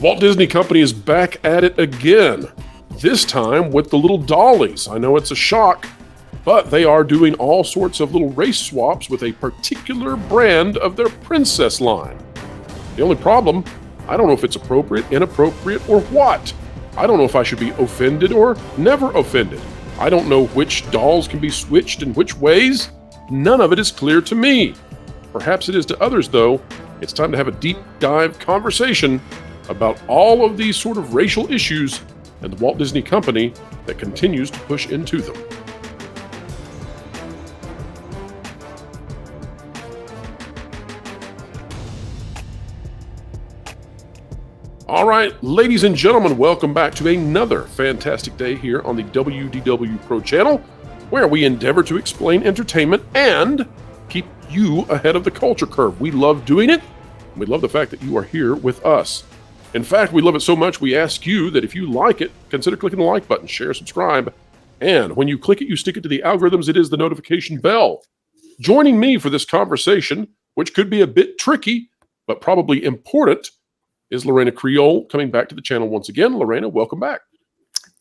Walt Disney Company is back at it again, this time with the little dollies. I know it's a shock, but they are doing all sorts of little race swaps with a particular brand of their princess line. The only problem, I don't know if it's appropriate, inappropriate, or what. I don't know if I should be offended or never offended. I don't know which dolls can be switched in which ways. None of it is clear to me. Perhaps it is to others, though. It's time to have a deep dive conversation about all of these sort of racial issues and the Walt Disney Company that continues to push into them. All right, ladies and gentlemen, welcome back to another fantastic day here on the WDW Pro channel, where we endeavor to explain entertainment and keep you ahead of the culture curve. We love doing it, and we love the fact that you are here with us. In fact, we love it so much, we ask you that if you like it, consider clicking the like button, share, subscribe, and when you click it, you stick it to the algorithms. It is the notification bell. Joining me for this conversation, which could be a bit tricky, but probably important, is Lorena Creole, coming back to the channel once again. Lorena, welcome back.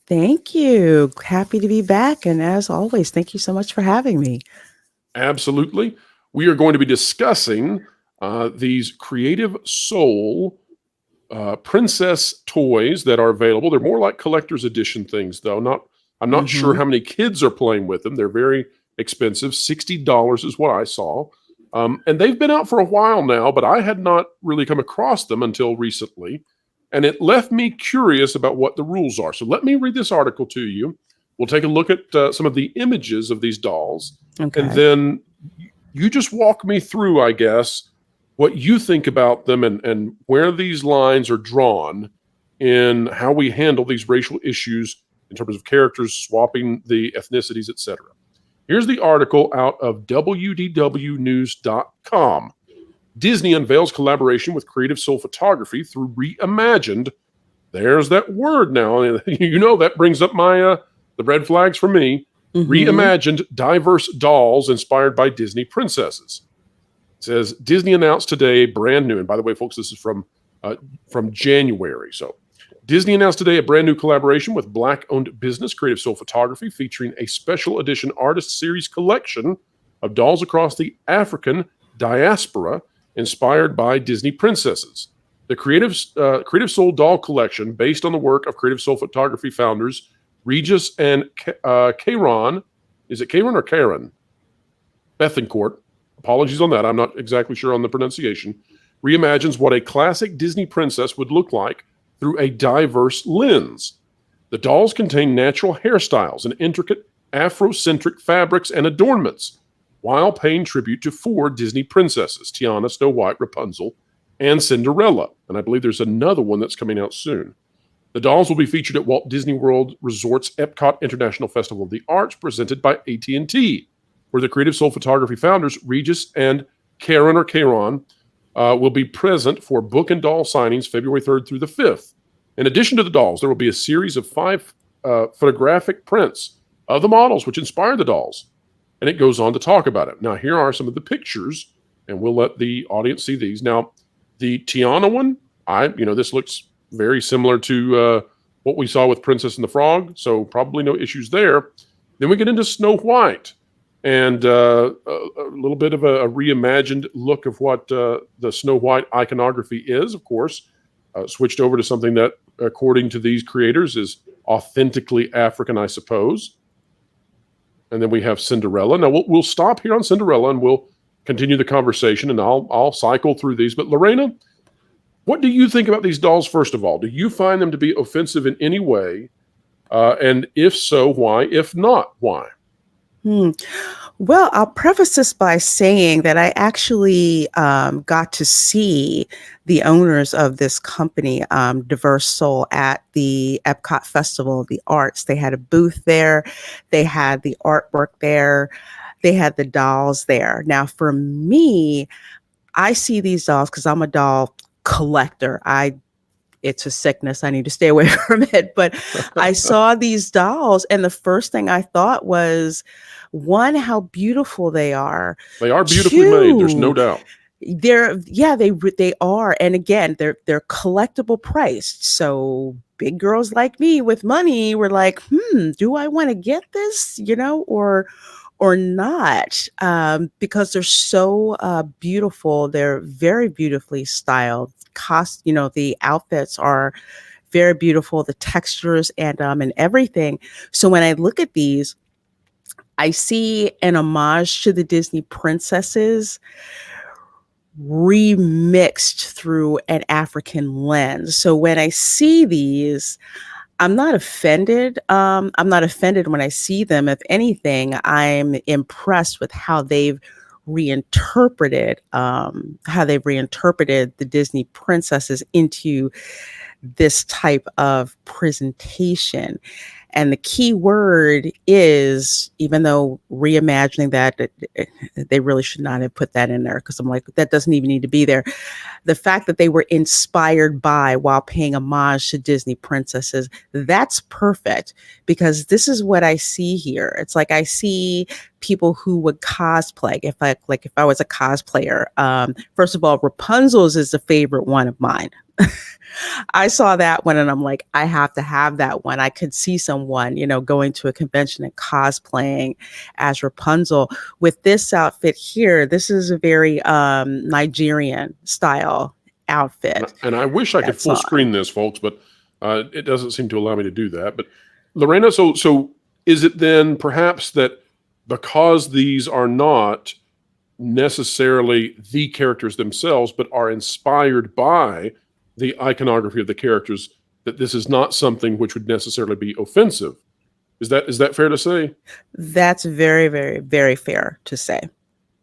Thank you. Happy to be back. And as always, thank you so much for having me. Absolutely. We are going to be discussing these Creative Soul princess toys that are available. They're more like collector's edition things, though. I'm not sure how many kids are playing with them. They're very expensive. $60 is what I saw. And they've been out for a while now, but I had not really come across them until recently. And it left me curious about what the rules are. So let me read this article to you. We'll take a look at some of the images of these dolls. Okay. And then you just walk me through, I guess, what you think about them and where these lines are drawn in how we handle these racial issues in terms of characters swapping the ethnicities, etc. Here's the article out of WDWNews.com. Disney unveils collaboration with Creative Soul Photography through Reimagined. There's that word now. You know, that brings up my the red flags for me. Reimagined diverse dolls inspired by Disney princesses. It says, Disney announced today brand new, and by the way, folks, this is from January. So Disney announced today a brand new collaboration with Black-owned business Creative Soul Photography, featuring a special edition artist series collection of dolls across the African diaspora inspired by Disney princesses. The Creative Soul doll collection, based on the work of Creative Soul Photography founders Regis and Karen, is it Karen or Karen? Bethencourt. Apologies on that. I'm not exactly sure on the pronunciation. Reimagines what a classic Disney princess would look like through a diverse lens. The dolls contain natural hairstyles and intricate Afrocentric fabrics and adornments, while paying tribute to 4 Disney princesses: Tiana, Snow White, Rapunzel, and Cinderella. And I believe there's another one that's coming out soon. The dolls will be featured at Walt Disney World Resort's Epcot International Festival of the Arts, presented by AT&T, where the Creative Soul Photography founders, Regis and Karen will be present for book and doll signings February 3rd through the 5th. In addition to the dolls, there will be a series of 5 photographic prints of the models which inspired the dolls. And it goes on to talk about it. Now, here are some of the pictures, and we'll let the audience see these. Now, the Tiana one, this looks very similar to what we saw with Princess and the Frog, so probably no issues there. Then we get into Snow White, and a little bit of a reimagined look of what the Snow White iconography is, of course, switched over to something that, according to these creators, is authentically African, I suppose. And then we have Cinderella. Now, we'll stop here on Cinderella, and we'll continue the conversation, and I'll cycle through these. But Lorena, what do you think about these dolls, first of all? Do you find them to be offensive in any way? And if so, why? If not, why? Well, I'll preface this by saying that I actually got to see the owners of this company, Diverse Soul, at the Epcot Festival of the Arts. They had a booth there. They had the artwork there. They had the dolls there. Now, for me, I see these dolls because I'm a doll collector. It's a sickness. I need to stay away from it. But I saw these dolls, and the first thing I thought was, one, how beautiful they are. They are beautifully made. There's no doubt. They are, and again, they're collectible priced. So big girls like me with money were like, do I want to get this, or not? Because they're so beautiful. They're very beautifully styled. The outfits are very beautiful, the textures and everything. So when I look at these, I see an homage to the Disney princesses remixed through an African lens. So when I see these, I'm not offended. I'm not offended when I see them. If anything, I'm impressed with how they've reinterpreted the Disney princesses into this type of presentation. And the key word is, even though reimagining that, they really should not have put that in there, because I'm like, that doesn't even need to be there. The fact that they were inspired by while paying homage to Disney princesses, that's perfect, because this is what I see here. It's like I see people who would cosplay. If I was a cosplayer, first of all, Rapunzel's is a favorite one of mine. I saw that one and I'm like, I have to have that one. I could see someone, going to a convention and cosplaying as Rapunzel. With this outfit here, this is a very Nigerian style outfit. And I wish I could full screen this, folks, but it doesn't seem to allow me to do that. But Lorena, so is it then perhaps that because these are not necessarily the characters themselves, but are inspired by the iconography of the characters, that this is not something which would necessarily be offensive? Is that fair to say? That's very, very, very fair to say.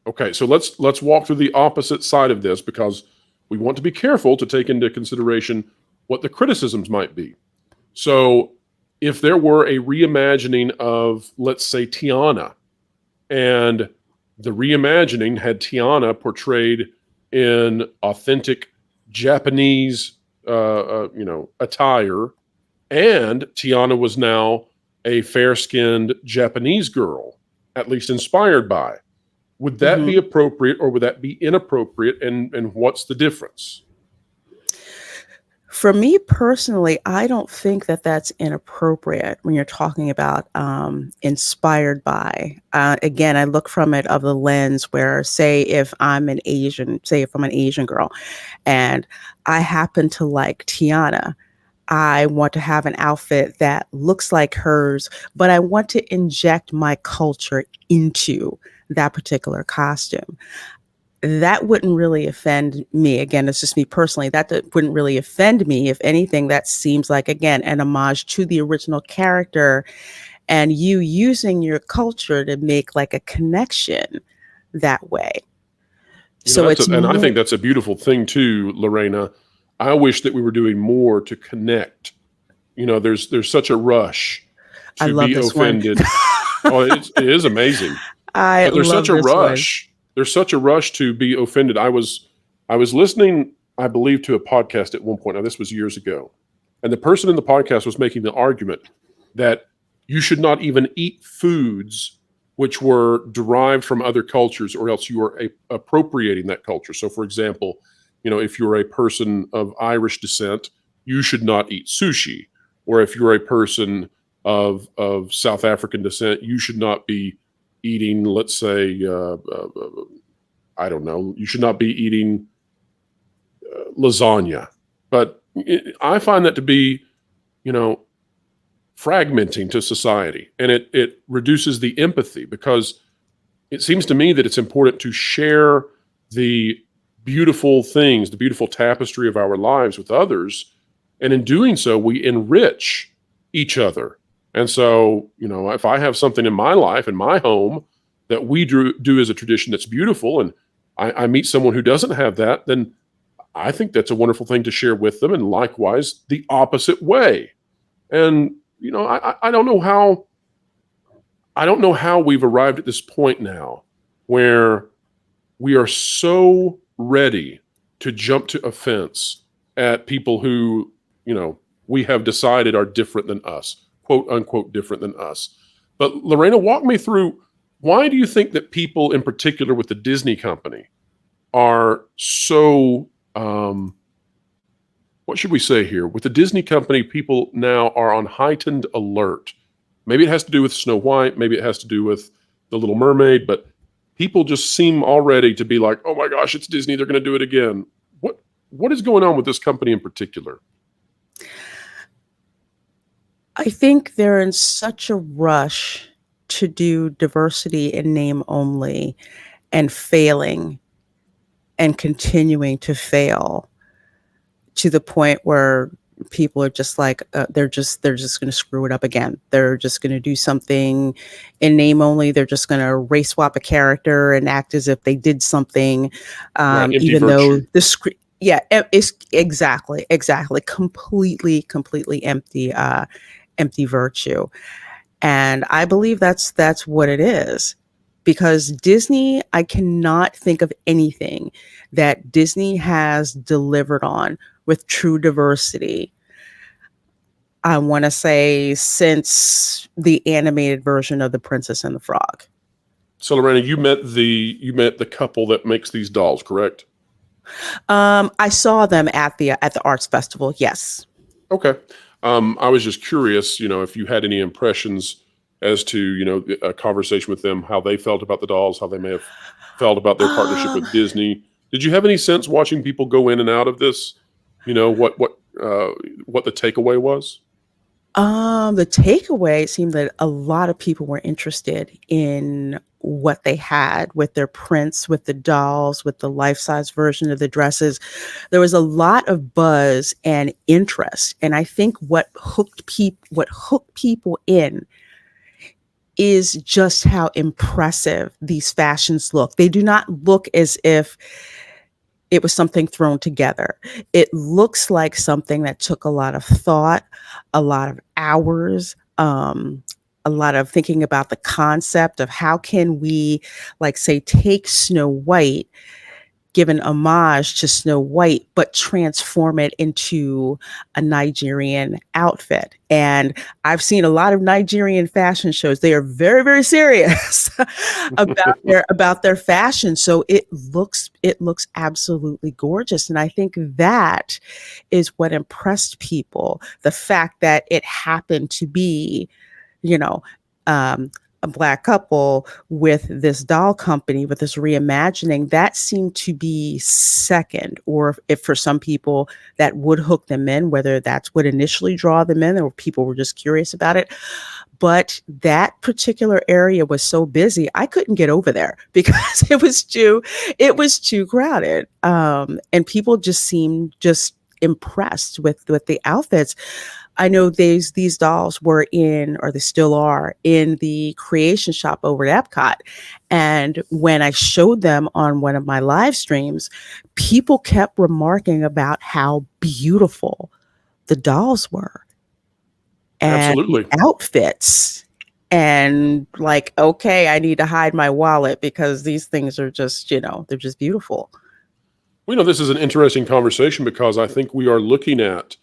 Okay, so let's walk through the opposite side of this, because we want to be careful to take into consideration what the criticisms might be. So if there were a reimagining of, let's say, Tiana, and the reimagining had Tiana portrayed in authentic Japanese, attire, and Tiana was now a fair-skinned Japanese girl, at least inspired by, would that be appropriate or would that be inappropriate? And what's the difference? For me personally, I don't think that that's inappropriate when you're talking about inspired by. Again, I look from it of the lens where, say, if I'm an Asian girl and I happen to like Tiana, I want to have an outfit that looks like hers, but I want to inject my culture into that particular costume. That wouldn't really offend me. Again, it's just me personally. That wouldn't really offend me. If anything, that seems like, again, an homage to the original character, and you using your culture to make like a connection that way. And I think that's a beautiful thing too, Lorena. I wish that we were doing more to connect. There's such a rush to be offended. Oh, it is amazing. But there's such a rush. There's such a rush to be offended. I was listening, I believe, to a podcast at one point. Now, this was years ago. And the person in the podcast was making the argument that you should not even eat foods which were derived from other cultures, or else you are appropriating that culture. So, for example, if you're a person of Irish descent, you should not eat sushi. Or if you're a person of South African descent, you should not be eating, let's say, I don't know, you should not be eating lasagna. But I find that to be, fragmenting to society, and it reduces the empathy, because it seems to me that it's important to share the beautiful things, the beautiful tapestry of our lives with others. And in doing so, we enrich each other. And so, if I have something in my life, in my home, that we do as a tradition that's beautiful, and I meet someone who doesn't have that, then I think that's a wonderful thing to share with them, and likewise the opposite way. And, I don't know how we've arrived at this point now where we are so ready to jump to offense at people who, we have decided are different than us, quote unquote, different than us. But Lorena, walk me through, why do you think that people in particular with the Disney company are so, what should we say here? With the Disney company, people now are on heightened alert. Maybe it has to do with Snow White, maybe it has to do with The Little Mermaid, but people just seem already to be like, oh my gosh, it's Disney, they're going to do it again. What is going on with this company in particular? I think they're in such a rush to do diversity in name only and failing and continuing to fail to the point where people are just like they're just going to screw it up again. They're just going to do something in name only. They're just going to race swap a character and act as if they did something, Right, empty even though virtue. the script. Yeah, it's exactly, completely empty virtue. And I believe that's what it is. Because Disney, I cannot think of anything that Disney has delivered on with true diversity. I want to say since the animated version of The Princess and the Frog. So Lorena, you met the couple that makes these dolls, correct? I saw them at the arts festival. Yes. Okay. I was just curious, if you had any impressions as to, a conversation with them, how they felt about the dolls, how they may have felt about their partnership Um, with Disney. Did you have any sense watching people go in and out of this? What the takeaway was? the takeaway seemed that a lot of people were interested in what they had with their prints, with the dolls, with the life-size version of the dresses. There was a lot of buzz and interest, and I think what hooked people in is just how impressive these fashions look. They do not look as if it was something thrown together. It looks like something that took a lot of thought, a lot of hours, a lot of thinking about the concept of how can we, like, say, take Snow White, give an homage to Snow White, but transform it into a Nigerian outfit. And I've seen a lot of Nigerian fashion shows. They are very, very serious about their fashion. So it looks absolutely gorgeous. And I think that is what impressed people. The fact that it happened to be, you know, um, a Black couple with this doll company, with this reimagining, that seemed to be second. Or if for some people that would hook them in, whether that's what initially draw them in or people were just curious about it. But that particular area was so busy, I couldn't get over there because it was too crowded. And people just seemed just impressed with the outfits. I know these dolls were in, or they still are, in the creation shop over at Epcot. And when I showed them on one of my live streams, people kept remarking about how beautiful the dolls were and the Absolutely. outfits. And like, okay, I need to hide my wallet because these things are just, they're just beautiful. This is an interesting conversation because I think we are looking at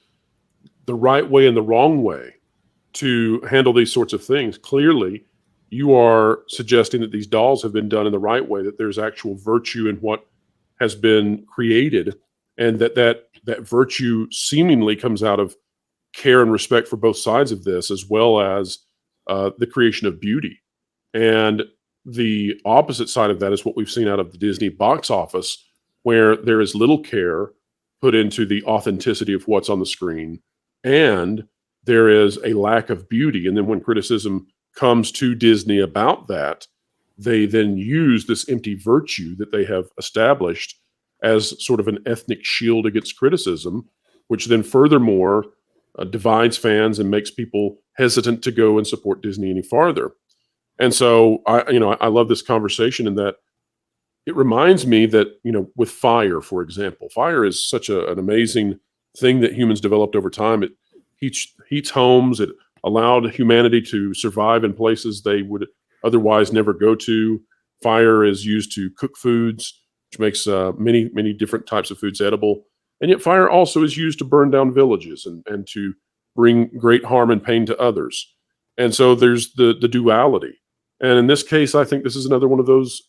the right way and the wrong way to handle these sorts of things. Clearly, you are suggesting that these dolls have been done in the right way, that there's actual virtue in what has been created, and that virtue seemingly comes out of care and respect for both sides of this, as well as the creation of beauty. And the opposite side of that is what we've seen out of the Disney box office, where there is little care put into the authenticity of what's on the screen, and there is a lack of beauty. And then when criticism comes to Disney about that, they then use this empty virtue that they have established as sort of an ethnic shield against criticism, which then furthermore divides fans and makes people hesitant to go and support Disney any farther. And so I love this conversation in that it reminds me that, with fire, for example, fire is such an amazing thing that humans developed over time. It heats homes. It allowed humanity to survive in places they would otherwise never go to. Fire is used to cook foods, which makes many, many different types of foods edible. And yet fire also is used to burn down villages and to bring great harm and pain to others. And so there's the duality. And in this case, I think this is another one of those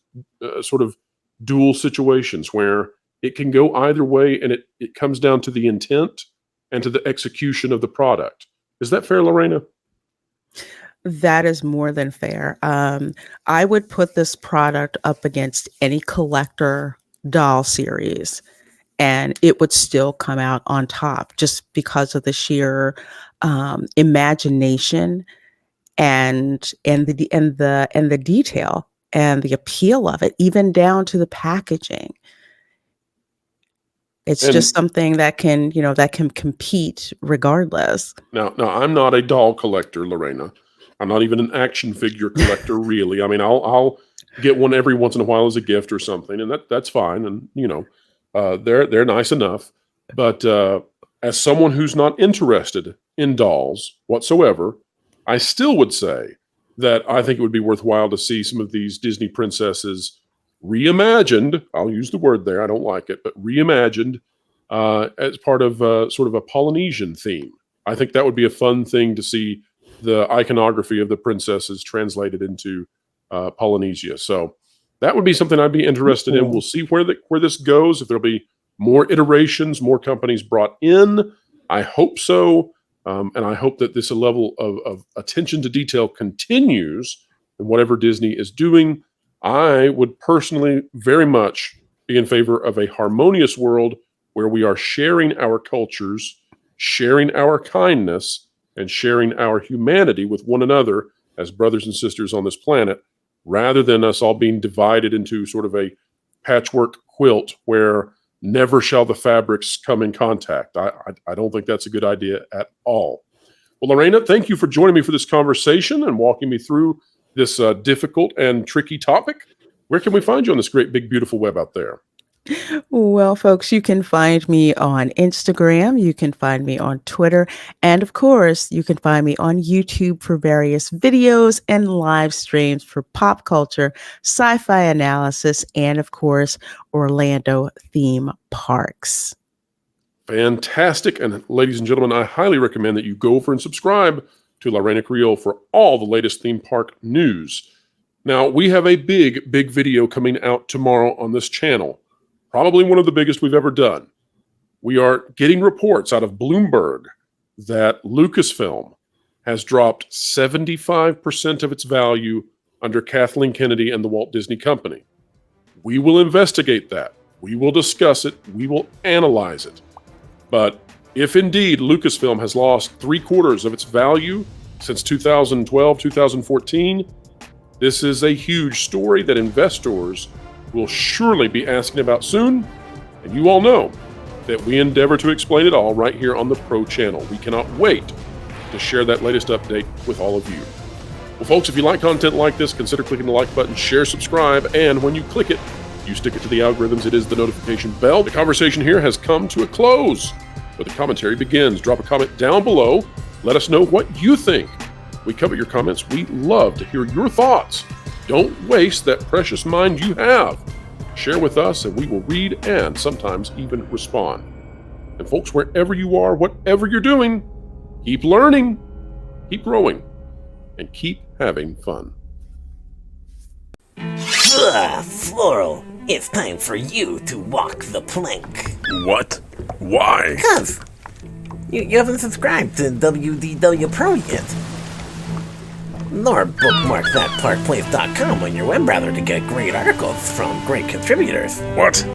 sort of dual situations where it can go either way, and it comes down to the intent and to the execution of the product. Is that fair, Lorena? That is more than fair. I would put this product up against any collector doll series, and it would still come out on top just because of the sheer imagination and the detail and the appeal of it, even down to the packaging. It's And just something that can compete regardless. now, I'm not a doll collector, Lorena. I'm not even an action figure collector, really. I mean, I'll get one every once in a while as a gift or something, and that's fine. And they're nice enough. But as someone who's not interested in dolls whatsoever, I still would say that I think it would be worthwhile to see some of these Disney princesses reimagined. I'll use the word there. I don't like it, but reimagined as part of sort of a Polynesian theme. I think that would be a fun thing to see the iconography of the princesses translated into Polynesia. So that would be something I'd be interested in. We'll see where this goes. If there'll be more iterations, more companies brought in. I hope so. And I hope that this level of attention to detail continues in whatever Disney is doing. I would personally very much be in favor of a harmonious world where we are sharing our cultures, sharing our kindness, and sharing our humanity with one another as brothers and sisters on this planet, rather than us all being divided into sort of a patchwork quilt where never shall the fabrics come in contact. I don't think that's a good idea at all. Well, Lorena, thank you for joining me for this conversation and walking me through this difficult and tricky topic. Where can we find you on this great, big, beautiful web out there? Well, folks, you can find me on Instagram, you can find me on Twitter, and of course, you can find me on YouTube for various videos and live streams for pop culture, sci-fi analysis, and of course, Orlando theme parks. Fantastic. And ladies and gentlemen, I highly recommend that you go over and subscribe to Lorena Creole for all the latest theme park news. Now, we have a big, big video coming out tomorrow on this channel. Probably one of the biggest we've ever done. We are getting reports out of Bloomberg that Lucasfilm has dropped 75% of its value under Kathleen Kennedy and the Walt Disney Company. We will investigate that. We will discuss it. We will analyze it. But if indeed Lucasfilm has lost 3/4 of its value since 2012, 2014, this is a huge story that investors will surely be asking about soon, and you all know that we endeavor to explain it all right here on the Pro Channel. We cannot wait to share that latest update with all of you. Well, folks, if you like content like this, consider clicking the like button, share, subscribe, and when you click it, you stick it to the algorithms. It is the notification bell. The conversation here has come to a close, but the commentary begins. Drop a comment down below. Let us know what you think. We cover your comments. We love to hear your thoughts. Don't waste that precious mind you have. Share with us and we will read and sometimes even respond. And folks, wherever you are, whatever you're doing, keep learning, keep growing, and keep having fun. Floral, it's time for you to walk the plank. What? Why? Because you haven't subscribed to WDW Pro yet. Nor bookmark thatparkplace.com on your web browser to get great articles from great contributors. What?